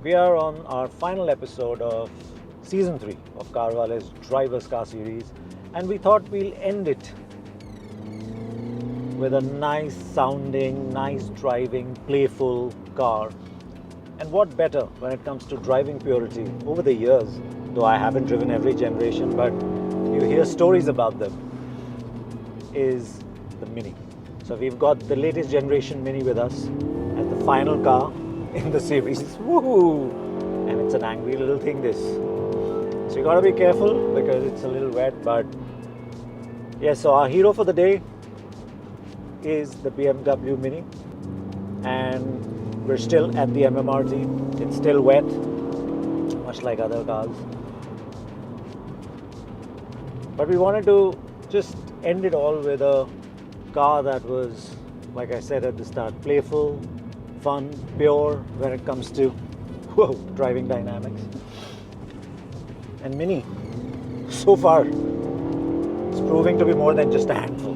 We are on our final episode of Season 3 of CarWale's Driver's Car series, and we thought we'll end it with a nice sounding, nice driving, playful car. And what better when it comes to driving purity? Over the years, though I haven't driven every generation, but you hear stories about them, is the Mini. So we've got the latest generation Mini with us as the final car in the series. Woohoo! And it's an angry little thing, this. So you gotta be careful because it's a little wet, but yes, so our hero for the day is the BMW Mini, and we're still at the MMRT. It's still wet, much like other cars. But we wanted to just end it all with a car that was, like I said at the start, playful, fun, pure when it comes to driving dynamics. And Mini, so far, is proving to be more than just a handful.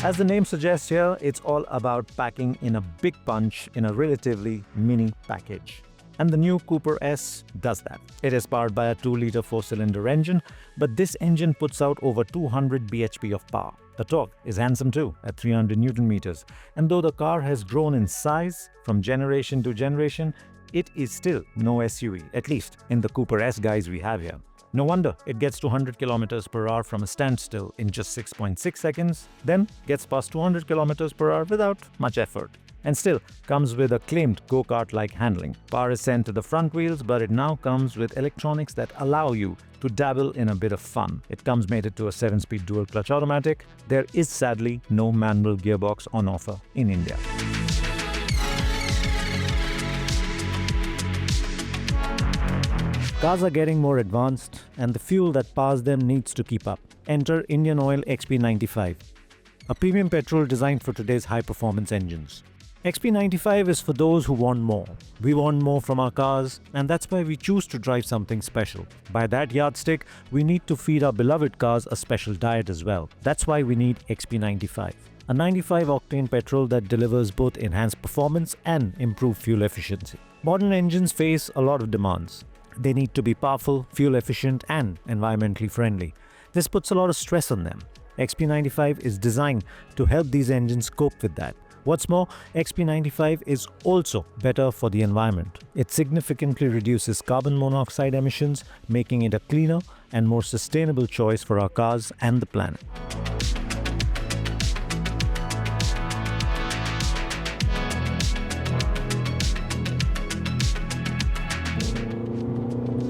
As the name suggests here, it's all about packing in a big punch in a relatively mini package. And the new Cooper S does that. It is powered by a 2-liter 4-cylinder engine, but this engine puts out over 200 bhp of power. The torque is handsome too, at 300 Newton meters. And though the car has grown in size from generation to generation, it is still no SUV, at least in the Cooper S guys we have here. No wonder it gets to 100 kilometers per hour from a standstill in just 6.6 seconds, then gets past 200 kilometers per hour without much effort. And still comes with a claimed go-kart-like handling. Power is sent to the front wheels, but it now comes with electronics that allow you to dabble in a bit of fun. It comes mated to a 7-speed dual-clutch automatic. There is sadly no manual gearbox on offer in India. Cars are getting more advanced, and the fuel that powers them needs to keep up. Enter Indian Oil XP95, a premium petrol designed for today's high-performance engines. XP95 is for those who want more. We want more from our cars, and that's why we choose to drive something special. By that yardstick, we need to feed our beloved cars a special diet as well. That's why we need XP95, a 95-octane petrol that delivers both enhanced performance and improved fuel efficiency. Modern engines face a lot of demands. They need to be powerful, fuel efficient, and environmentally friendly. This puts a lot of stress on them. XP95 is designed to help these engines cope with that. What's more, XP95 is also better for the environment. It significantly reduces carbon monoxide emissions, making it a cleaner and more sustainable choice for our cars and the planet.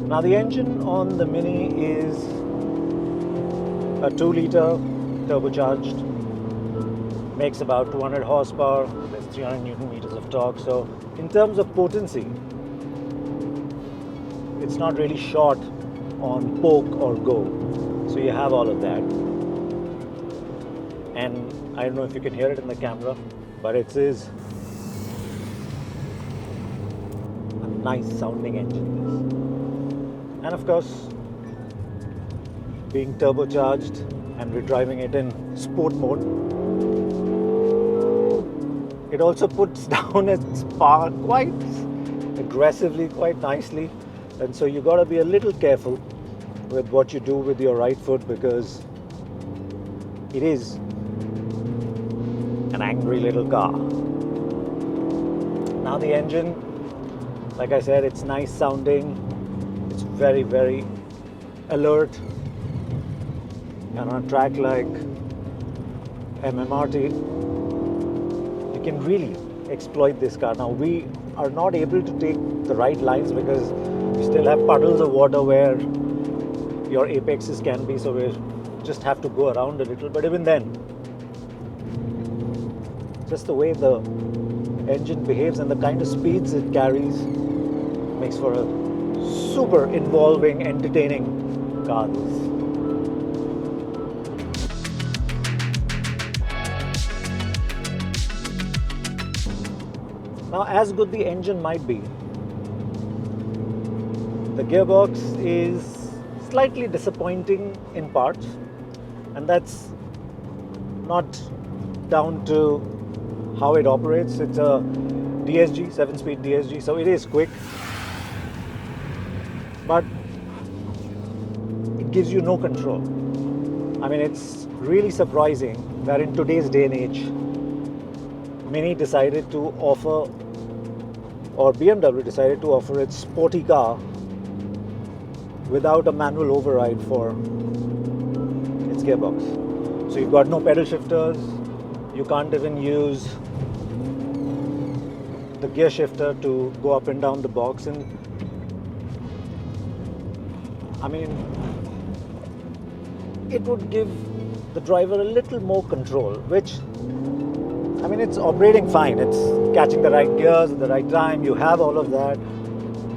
Now the engine on the Mini is a 2-liter turbocharged. Makes about 200 horsepower, there's 300 Newton meters of torque. So in terms of potency, it's not really short on poke or go. So you have all of that. And I don't know if you can hear it in the camera, but it is a nice sounding engine. And of course, being turbocharged, and we're driving it in sport mode, it also puts down its power quite aggressively, quite nicely. And so you got to be a little careful with what you do with your right foot, because it is an angry little car. Now the engine, like I said, it's nice sounding. It's very, very alert. And on a track like MMRT, can really exploit this car. Now we are not able to take the right lines because we still have puddles of water where your apexes can be, so we just have to go around a little. But even then, just the way the engine behaves and the kind of speeds it carries makes for a super involving, entertaining car. Now, as good the engine might be, the gearbox is slightly disappointing in parts, and that's not down to how it operates. It's a DSG, 7-speed DSG, so it is quick, but it gives you no control. I mean, it's really surprising that in today's day and age, Mini decided to offer, or BMW decided to offer its sporty car without a manual override for its gearbox. So you've got no pedal shifters, you can't even use the gear shifter to go up and down the box, and I mean, it would give the driver a little more control, which, I mean, it's operating fine, it's catching the right gears at the right time, you have all of that,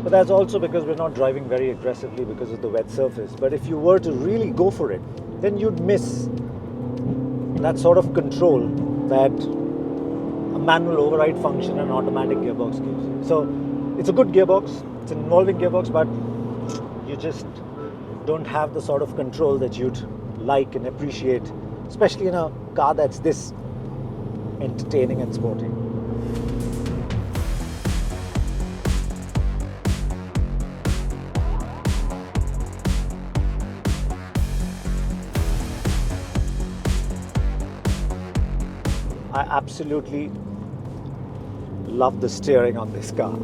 but that's also because we're not driving very aggressively because of the wet surface. But if you were to really go for it, then you'd miss that sort of control that a manual override function and automatic gearbox gives you. So it's a good gearbox, it's an involving gearbox, but you just don't have the sort of control that you'd like and appreciate, especially in a car that's this entertaining and sporty. I absolutely love the steering on this car.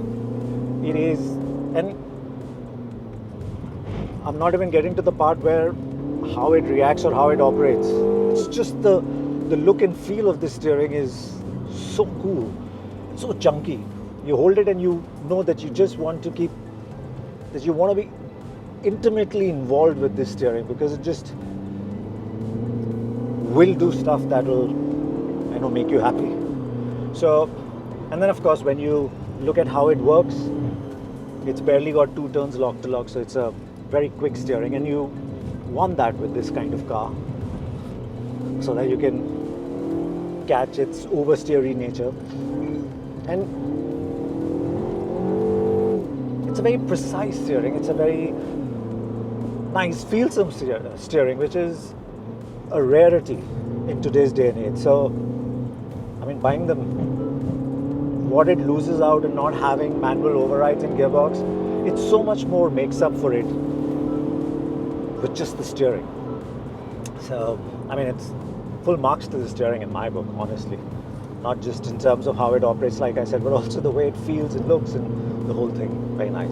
It is, and I'm not even getting to the part where how it reacts or how it operates. It's just the look and feel of the steering is so cool, so chunky. You hold it and you know that you just want to that you want to be intimately involved with this steering, because it just will do stuff that will, you know, make you happy. So, and then of course when you look at how it works, it's barely got 2 turns lock to lock, so it's a very quick steering, and you want that with this kind of car so that you can catch its oversteery nature. And it's a very precise steering, it's a very nice feelsome steering, which is a rarity in today's day and age. So I mean, buying them, what it loses out in not having manual overrides in gearbox, it so much more makes up for it with just the steering. So I mean, it's full marks to the steering in my book, honestly. Not just in terms of how it operates, like I said, but also the way it feels, it looks, and the whole thing. Very nice.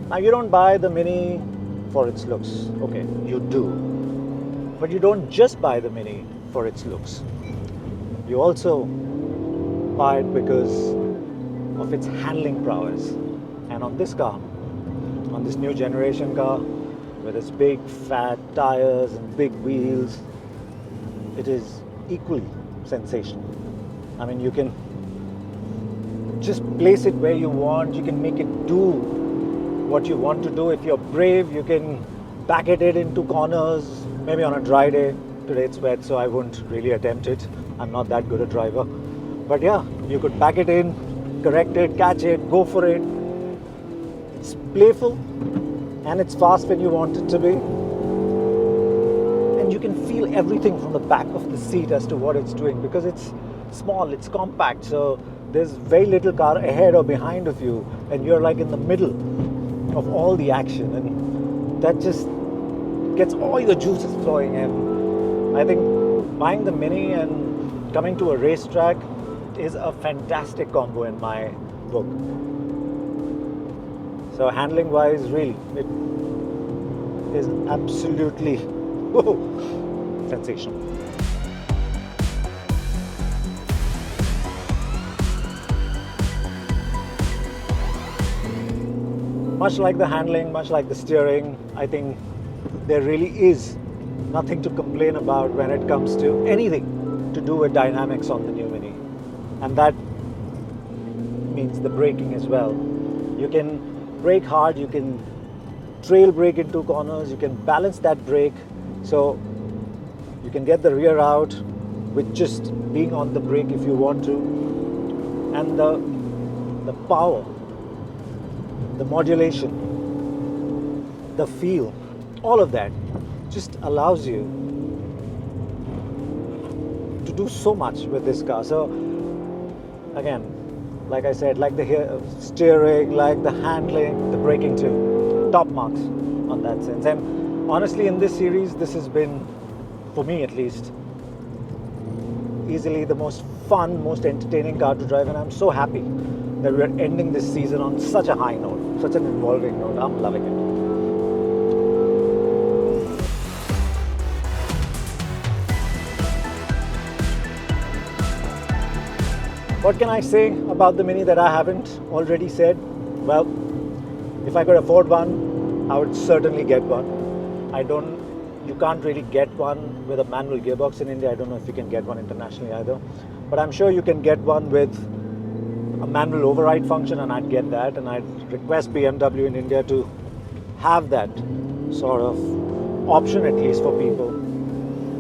Now, you don't buy the Mini for its looks. Okay, you do. But you don't just buy the Mini for its looks. You also buy it because of its handling prowess. And on this car, on this new generation car, with its big fat tires and big wheels, it is equally sensational. I mean, you can just place it where you want, you can make it do what you want to do. If you're brave, you can back it into corners, maybe on a dry day. Today it's wet, so I wouldn't really attempt it. I'm not that good a driver. But yeah, you could back it in, correct it, catch it, go for it. It's playful and it's fast when you want it to be. And you can feel everything from the back of the seat as to what it's doing, because it's small, it's compact, so there's very little car ahead or behind of you, and you're like in the middle of all the action, and that just gets all your juices flowing. And I think buying the Mini and coming to a racetrack is a fantastic combo in my book. So handling wise, really, it is absolutely sensational. Much like the handling, much like the steering, I think there really is nothing to complain about when it comes to anything to do with dynamics on the new Mini. And that means the braking as well. You can brake hard, you can trail brake into corners, you can balance that brake, so you can get the rear out with just being on the brake if you want to. And the power the modulation, the feel, all of that just allows you to do so much with this car. So again, like I said, like the steering, like the handling, the braking too, top marks on that sense. And honestly, in this series, this has been, for me at least, easily the most fun, most entertaining car to drive, and I'm so happy that we're ending this season on such a high note, such an involving note. I'm loving it. What can I say about the Mini that I haven't already said? Well, if I could afford one, I would certainly get one. You can't really get one with a manual gearbox in India. I don't know if you can get one internationally either. But I'm sure you can get one with a manual override function, and I'd get that. And I'd request BMW in India to have that sort of option, at least for people.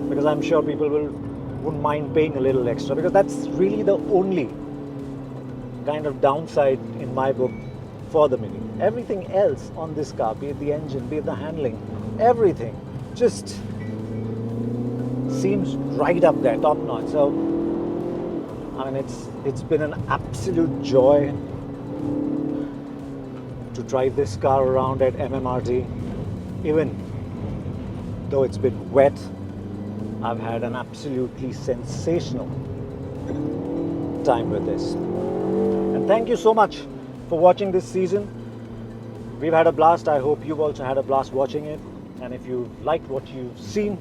Because I'm sure people wouldn't mind paying a little extra, because that's really the only kind of downside in my book for the Mini. Everything else on this car, be it the engine, be it the handling, everything just seems right up there, top notch. So I mean, it's been an absolute joy to drive this car around at MMRT. Even though it's been wet, I've had an absolutely sensational time with this. And thank you so much for watching this season. We've had a blast. I hope you've also had a blast watching it. And if you liked what you've seen,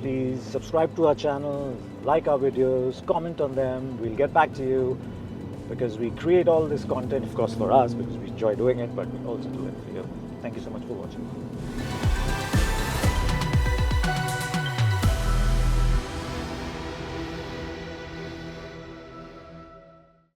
please subscribe to our channel, like our videos, comment on them. We'll get back to you, because we create all this content, of course, for us, because we enjoy doing it, but we also do it for you. Thank you so much for watching.